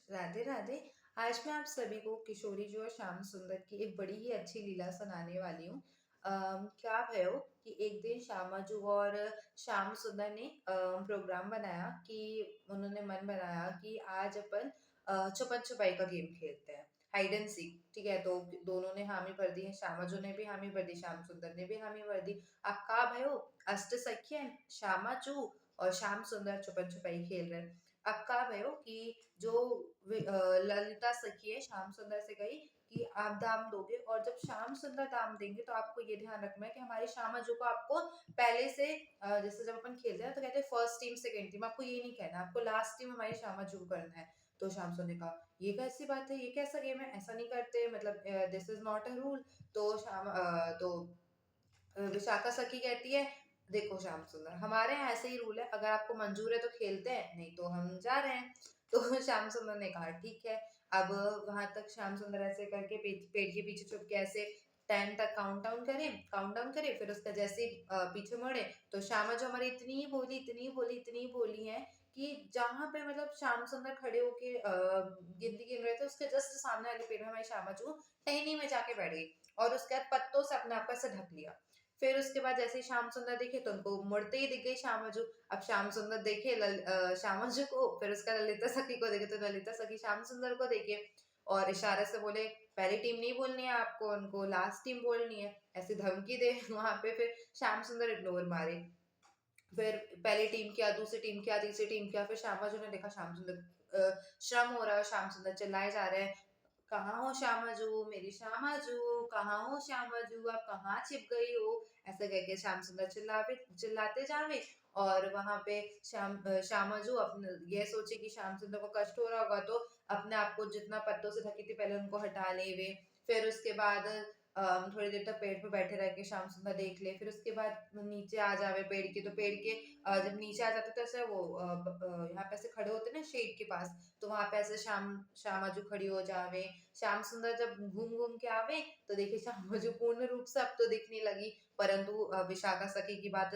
राधे राधे। आज मैं आप सभी को किशोरी जो है श्याम सुंदर की एक बड़ी ही अच्छी लीला सुनाने वाली हूँ। क्या भयो कि एक दिन श्यामाजू और श्याम सुंदर ने प्रोग्राम बनाया कि उन्होंने मन बनाया कि आज अपन छुपन छुपाई का गेम खेलते हैं, हाइड एंड सीक। ठीक है, तो दोनों ने हामी भर दी, श्यामाजू ने भी हामी भर दी, श्याम सुंदर ने भी हामी भर दी। अब का भयो, अष्ट सखियन श्यामाजू और श्याम सुंदर छुपन छुपाई खेल रहे हैं। अब का भयो कि जो ललिता सखी है श्याम सुंदर से गई कि आप दाम दोगे, और जब श्याम सुंदर दाम देंगे तो आपको ये ध्यान रखना है कि हमारी श्यामाजू को आपको पहले से जैसे जब अपन खेलते हैं तो कहते हैं फर्स्ट टीम सेकंड टीम, आपको ये नहीं कहना, आपको लास्ट टीम हमारी श्यामाजू को करना है। तो श्याम सुंदर ने कहा ये कैसी बात है, ये कैसा गेम है, ऐसा नहीं करते, मतलब this is not a rule. तो तो विशाखा सखी कहती है देखो श्याम सुंदर, हमारे यहाँ ऐसे ही रूल है, अगर आपको मंजूर है तो खेलते हैं, नहीं तो हम जा रहे हैं। तो श्याम सुंदर ने कहा ठीक है। अब वहां तक श्याम सुंदर ऐसे करके पेड़ के पीछे छुप के ऐसे 10 तक काउंट डाउन करे, फिर उसका जैसे ही, पीछे मुड़े तो श्यामा जो हमारी इतनी बोली है कि जहां पे मतलब श्याम सुंदर खड़े होके गिनती गिन रहे थे उसके जस्ट सामने वाले पेड़ में हमारी श्यामा जो टहनी में जाके बैठ गई और उसके बाद पत्तों से अपने आप को ऐसे ढक लिया। फिर उसके बाद जैसे ही श्याम सुंदर देखे तो उनको मुड़ते ही दिख गई श्यामाजू। अब श्याम सुंदर देखे श्यामाजू को, फिर उसका ललिता सखी को देखे तो ललिता सखी श्याम सुंदर को देखे और इशारे से बोले पहली टीम नहीं बोलनी है आपको, उनको लास्ट टीम बोलनी है, ऐसी धमकी दे। वहां पे फिर श्याम सुंदर इग्नोर मारे। फिर पहली टीम किया, दूसरी टीम किया, तीसरी टीम किया, फिर श्यामाजू ने देखा श्याम सुंदर श्रम हो रहा है, श्याम सुंदर चिल्लाए जा रहे हैं कहाँ हो श्यामाजू, मेरी श्यामाजू, कहाँ हो श्यामाजू, आप कहाँ छिप गई हो, ऐसे कह के श्याम सुंदर चिल्लाते जावे। और वहां पे श्यामाजू अपने ये सोचे कि श्याम सुंदर को कष्ट हो रहा होगा तो अपने आप को जितना पत्तों से ढकी थी पहले उनको हटा ले वे। फिर उसके बाद थोड़ी देर तक पेड़ पे बैठे रह के श्याम सुंदर देख ले, फिर उसके बाद नीचे आ जावे पेड़ के, तो पेड़ के जब नीचे आ जाते तो ऐसे वो यहाँ पे ऐसे खड़े होते ना शेड के पास, तो वहां पे ऐसे श्यामाजू खड़ी हो जावे। श्याम सुंदर जब घूम घूम के आवे तो देखे श्यामाजू पूर्ण रूप से अब तो दिखने लगी, परंतु विशाखा सखी की बात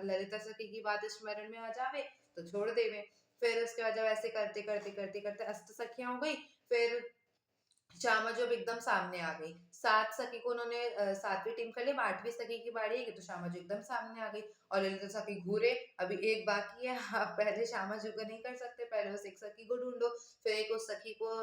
ललिता सखी की बात स्मरण में आ जावे तो छोड़ देवे। फिर उसके बाद जब ऐसे करते अष्ट सखियां हो गई, फिर श्यामा जो अब एकदम सामने आ गई, 7 सखी को उन्होंने 7वीं टीम कर ली, 8वीं सखी की बारी आई तो श्यामा जो एकदम सामने आ गई और ललिता सखी घूरे, अभी एक बाकी है। आप पहले श्यामा जो को नहीं कर सकते, पहले उस एक सखी को ढूंढो। फिर एक उस सखी को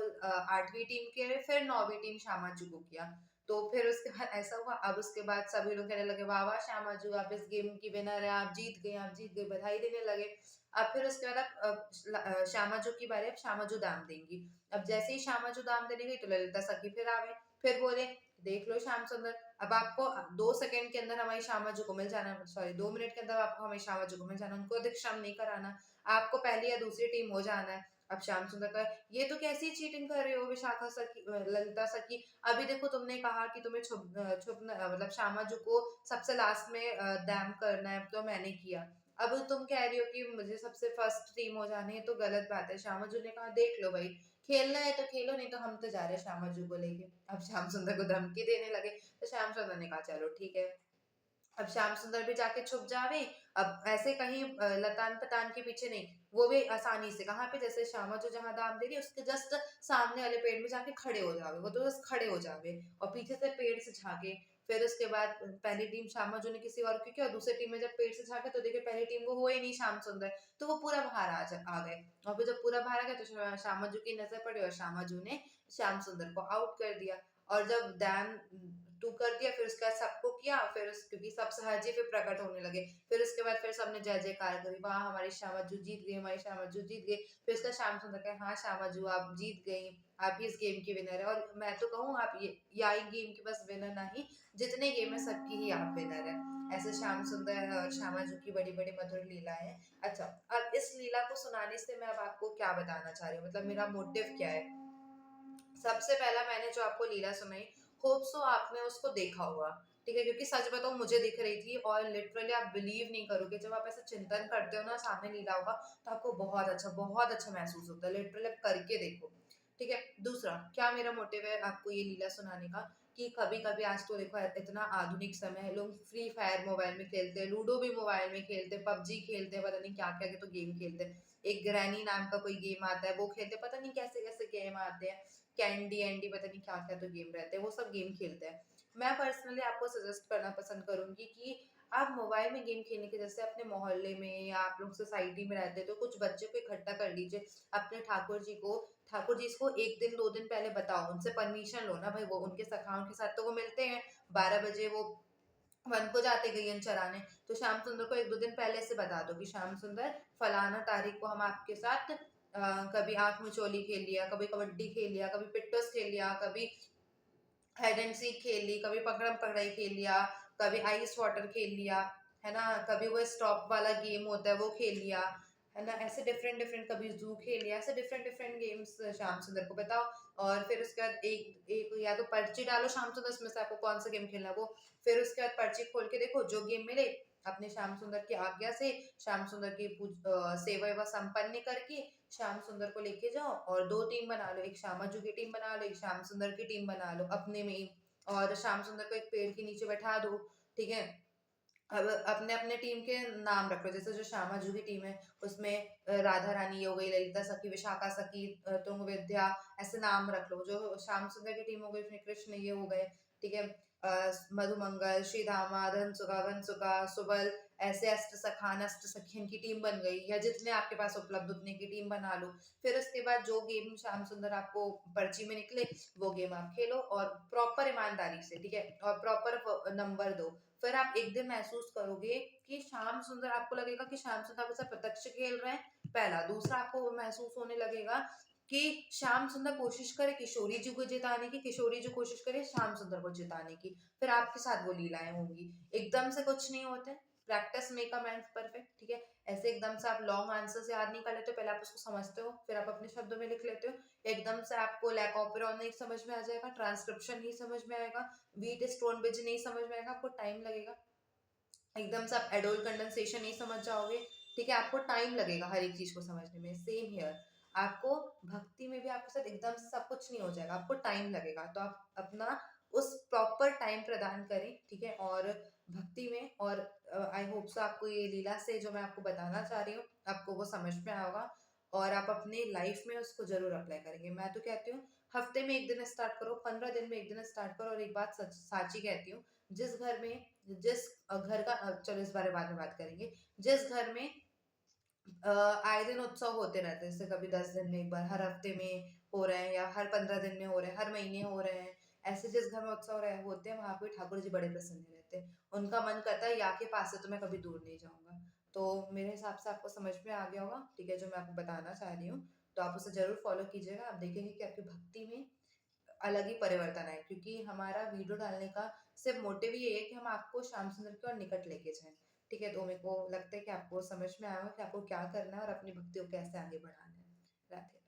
8वीं टीम के, फिर 9वीं टीम श्यामा जू को किया। तो फिर उसके बाद ऐसा हुआ, अब उसके बाद सभी लोग कहने लगे वाह वाह श्यामा जू, आप इस गेम की विनर है, आप जीत गए, बधाई देने लगे। अब फिर उसके बाद श्यामा जू की बारी, अब श्यामा जू दाम देंगी। अब जैसे ही श्यामाजू दाम देने गई तो ललिता सखी फिर आ गए, फिर बोले देख लो श्याम सुंदर, अब आपको 2 सेकंड के अंदर हमारी श्यामाजू को मिल जाना, सॉरी 2 मिनट के अंदर आपको हमारी श्यामाजू को मिल जाना, उनको अधिक श्रम नहीं कराना, आपको पहली या दूसरी टीम हो जाना है। अब श्याम सुंदर का ये तो कैसी चीटिंग कर रहे हो विशाखा सखी, ललिता सखी, अभी देखो तुमने कहा कि तुम्हें छुपना मतलब श्यामाजू को सबसे लास्ट में डैम करना है, तो मैंने किया। अब तुम कह रही हो कि मुझे सबसे फर्स्ट टीम हो जानी है, तो गलत बात है। श्यामाजू ने कहा देख लो भाई, खेलना है तो खेलो, नहीं तो हम तो जा रहे हैं श्यामाजू को लेके। अब श्याम सुंदर को धमकी देने लगे तो श्याम सुंदर ने कहा चलो ठीक है। अब श्याम सुंदर भी जाके छुप जावे, अब ऐसे कहीं लतान पतान के पीछे नहीं, वो भी आसानी से कहाँ पे, जैसे श्यामा जो जहां दाम दे रही है उसके जस्ट सामने वाले पेड़ में जाके खड़े हो जावे, वो तो बस खड़े हो जावे और पीछे से पेड़ से झाके। फिर उसके बाद पहली टीम श्यामा जो ने किसी और की किया, और दूसरी टीम में जब पेड़ से झाके तो देखे पहली टीम को हुआ ही नहीं श्याम सुंदर, तो वो पूरा बाहर आ गए। और फिर जब पूरा बाहर आ गया तो श्यामाजू की नजर पड़ी और श्यामाजू ने श्याम सुंदर को आउट कर दिया। और जब डैम टू कर दिया फिर उसके बाद सबको किया, फिर क्योंकि सब सहजे फिर प्रकट होने लगे, फिर उसके बाद फिर सबने जय जयकार करी, वाह हमारी श्यामाजू जीत गई, हमारी श्यामाजू जीत गई। फिर उसका श्याम सुंदर कहे हाँ श्यामाजू आप जीत गई, आप ही इस गेम की विनर है, और मैं तो कहूँ आप ये या गेम की बस विनर नहीं, जितने गेम है सबकी ही आप विनर है। ऐसे श्याम सुंदर और श्यामाजू की बड़ी बड़ी मधुर लीला है। अच्छा, अब इस लीला को सुनाने से मैं अब आपको क्या बताना चाह रही हूँ, मतलब मेरा मोटिव क्या है। सबसे पहला मैंने जो आपको लीला सुनाई, होप सो आपने उसको देखा होगा, ठीक है, क्योंकि सच बताऊं मुझे दिख रही थी और लिटरली आप बिलीव नहीं करोगे, जब आप ऐसा चिंतन करते हो ना सामने लीला होगा तो आपको बहुत अच्छा महसूस होता है, लिटरली आप करके देखो। ठीक है। दूसरा, क्या मेरा मोटिव है आपको ये लीला सुनाने का, कि कभी-कभी आज तो देखो इतना आधुनिक समय है, लोग फ्री फायर मोबाइल में खेलते हैं, लूडो भी मोबाइल में खेलते हैं, पबजी खेलते हैं, पता नहीं क्या-क्या के तो गेम खेलते हैं। एक ग्रैनी नाम का कोई गेम आता है, वो खेलते हैं, पता नहीं कैसे-कैसे गेम आते हैं, कैंडी एंडी पता नहीं क्या-क्या तो गेम रहते हैं, वो सब गेम खेलते हैं। मैं पर्सनली आपको सजेस्ट करना पसंद करूँगी कि आप मोबाइल में गेम खेलने के जैसे अपने मोहल्ले में या आप लोग सोसाइटी में रहते हैं, तो कुछ बच्चों को इकट्ठा कर लीजिए, अपने ठाकुर जी इसको 1 दिन 2 दिन पहले बताओ, उनसे परमिशन लो ना भाई, वो उनके सखाओं के साथ तो वो मिलते हैं, 12 बजे वो वन को जाते गैयन चराने, तो श्याम सुंदर को 1-2 दिन पहले से बता दो कि श्याम सुंदर फलाना तारीख को हम आपके साथ कभी आँख मिचोली खेल लिया, कभी कबड्डी खेल लिया, कभी पिट्टूस खेल लिया, कभी हाइड एंड सीक खेल ली, कभी पकड़म पकड़ाई खेल लिया, कभी आइस वाटर खेल लिया, है ना? कभी वो स्टॉप वाला गेम होता है वो खेल लिया, है ना? ऐसे डिफरेंट डिफरेंट, कभी ज़ू खेल लिया, ऐसे डिफरेंट डिफरेंट गेम्स श्याम सुंदर को बताओ। और फिर उसके बाद एक एक या तो पर्ची डालो श्याम सुंदर, उसमें से आपको कौन सा गेम खेलना है वो, फिर उसके बाद पर्ची खोल के देखो, जो गेम मिले अपने श्याम सुंदर की आज्ञा से, श्याम सुंदर की सेवा वेवा संपन्न करके श्याम सुंदर को लेके जाओ और 2 टीम बना लो, एक श्यामाजू की टीम बना लो, एक श्याम सुंदर की टीम बना लो अपने में ही, और श्याम सुंदर को एक पेड़ के नीचे बैठा दो, ठीक है? अब अपने-अपने टीम के नाम रख लो, जैसे जो श्यामाजू की टीम है उसमें राधा रानी ये हो गई, ललिता सखी, विशाखा सखी, तुंग विद्या, ऐसे नाम रख लो। जो श्याम सुंदर की टीम हो गई उसमें कृष्ण ये हो गए, ठीक है? मधुमंगल, श्रीधामा, धनसुखा, वनसुखा, सुबल, ऐसे अष्ट सखान, अष्ट सखियन की टीम बन गई, या जितने आपके पास उपलब्ध उतने की टीम बना लो। फिर उसके बाद जो गेम श्याम सुंदर आपको पर्ची में निकले वो गेम आप खेलो, और प्रॉपर ईमानदारी से, ठीक है? और प्रॉपर नंबर दो। फिर आप एक दिन महसूस करोगे कि श्याम सुंदर, आपको लगेगा कि श्याम सुंदर आपके साथ प्रत्यक्ष खेल रहे हैं, पहला। दूसरा, आपको वो महसूस होने लगेगा कि श्याम सुंदर कोशिश करे किशोरी जी को जिताने की, किशोरी जी कोशिश करे श्याम सुंदर को जिताने की, फिर आपके साथ वो लीलाएं होंगी। एकदम से कुछ नहीं होते, practice make a man perfect, ठीक है? ऐसे एकदम से आप लॉन्ग आंसर्स याद नहीं कर लेते हो, पहले आप उसको समझते हो, फिर आप अपने शब्दों में लिख लेते हो। एकदम से आपको लैक ऑपेरा नहीं समझ में आ जाएगा, ट्रांसक्रिप्शन नहीं समझ में आएगा, व्हीट स्टोन ब्रिज नहीं समझ में आएगा, आपको टाइम लगेगा। एकदम से आप एडोल कंडेंसेशन नहीं समझ जाओगे, ठीक है? आपको टाइम लगेगा हर एक चीज को समझने में। सेम हियर, आपको भक्ति में भी आपके साथ एकदम से सब कुछ नहीं हो जाएगा, आपको टाइम लगेगा, तो आप अपना उस प्रॉपर टाइम प्रदान करें, ठीक है? और भक्ति में, और आई होप सो आपको ये लीला से जो मैं आपको बताना चाह रही हूँ आपको वो समझ में आया होगा, और आप अपनी लाइफ में उसको जरूर अप्लाई करेंगे। मैं तो कहती हूँ हफ्ते में 1 दिन स्टार्ट करो, 15 दिन में 1 दिन स्टार्ट करो, और एक बात सच साची कहती हूँ, जिस घर में जिस घर का चलो इस बारे में बाद में बात करेंगे। जिस घर में आए दिन उत्सव होते रहते हैं, जैसे कभी 10 दिन में एक बार, हर हफ्ते में हो रहे हैं, या हर 15 दिन में हो रहे हैं, हर महीने हो रहे हैं, ऐसे जिस घर में उत्सव रहे होते हैं वहां पे ठाकुर जी बड़े प्रसन्न रहते हैं, उनका मन करता है या के पास से तो मैं कभी दूर नहीं जाऊंगा। तो मेरे हिसाब से आपको समझ में आ गया होगा, ठीक है, जो मैं आपको बताना चाह रही हूँ। तो आप उसे जरूर फॉलो कीजिएगा, आप देखेंगे कि आपकी भक्ति में अलग ही परिवर्तन आए, क्योंकि हमारा वीडियो डालने का सिर्फ मोटिव ही ये है कि हम आपको श्याम सुंदर की ओर निकट लेके जाएं, ठीक है? तो मेरे को लगता है कि आपको समझ में आया होगा कि आपको क्या करना है और अपनी भक्ति को कैसे आगे बढ़ाना है। राधे।